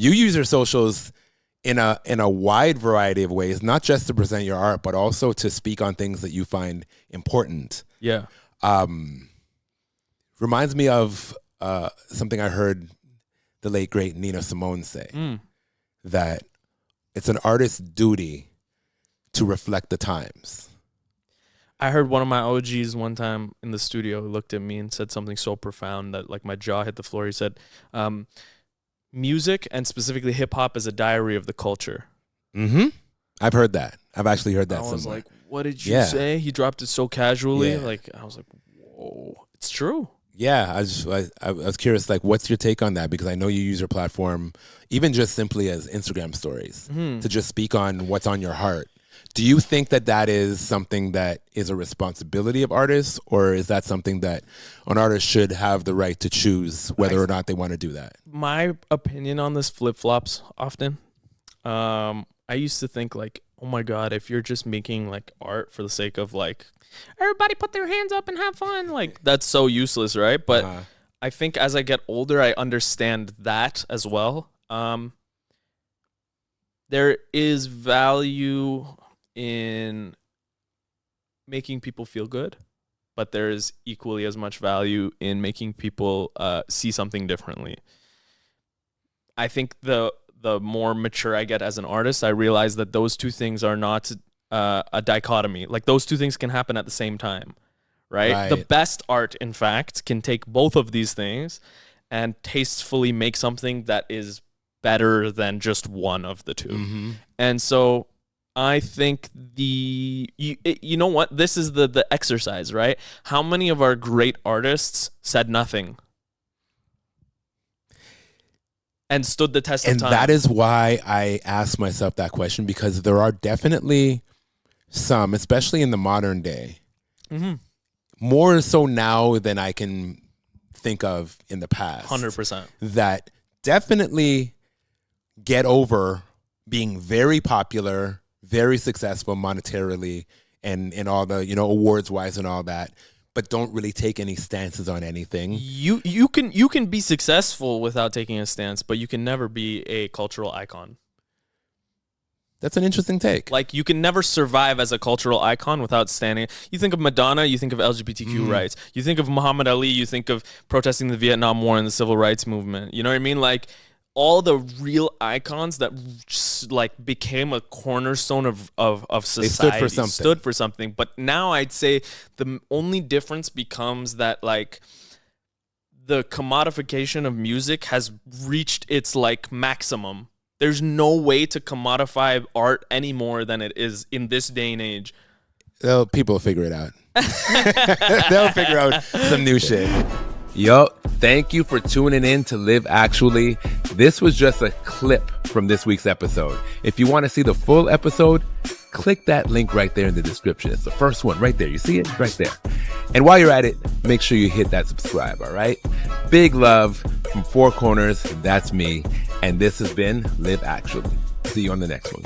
You use your socials in a wide variety of ways, not just to present your art, but also to speak on things that you find important. Yeah. Reminds me of something I heard the late, great Nina Simone say, that it's an artist's duty to reflect the times. I heard one of my OGs one time in the studio looked at me and said something so profound that like my jaw hit the floor. He said, music and specifically hip hop is a diary of the culture. Mm-hmm. I've heard that. I've actually heard that somewhere. I was like, what did you say? He dropped it so casually. Yeah. Like, I was like, whoa, it's true. Yeah, I was curious, like, what's your take on that? Because I know you use your platform, even just simply as Instagram stories, to just speak on what's on your heart. Do you think that that is something that is a responsibility of artists, or is that something that an artist should have the right to choose whether or not they want to do that? My opinion on this flip-flops often. I used to think like, oh my God, if you're just making like art for the sake of like, everybody put their hands up and have fun, like that's so useless, right? But I think as I get older, I understand that as well. There is value in making people feel good, but there is equally as much value in making people see something differently. I think the more mature I get as an artist, I realize that those two things are not a dichotomy. Like those two things can happen at the same time, right? The best art, in fact, can take both of these things and tastefully make something that is better than just one of the two. And so I think you know what? This is the exercise, right? How many of our great artists said nothing and stood the test of time? And that is why I ask myself that question, because there are definitely some, especially in the modern day, more so now than I can think of in the past. 100%. That definitely get over being very popular, very successful monetarily, and all the, you know, awards wise and all that, but don't really take any stances on anything. You can be successful without taking a stance, but you can never be a cultural icon. That's an interesting take. Like, you can never survive as a cultural icon without standing. You think of Madonna, you think of LGBTQ rights. You think of Muhammad Ali, you think of protesting the Vietnam War and the civil rights movement. You know what I mean? Like, all the real icons that just, like, became a cornerstone of society. They stood for something. But now I'd say the only difference becomes that, like, the commodification of music has reached its, like, maximum. There's no way to commodify art any more than it is in this day and age. People will figure it out. They'll figure out some new shit. Yo, thank you for tuning in to Live Actually. This was just a clip from this week's episode. If you want to see the full episode, click that link right there in the description. It's the first one right there. You see it right there. And while you're at it, make sure you hit that subscribe, all right? Big love from Four Corners. That's me. And this has been Live Actually. See you on the next one.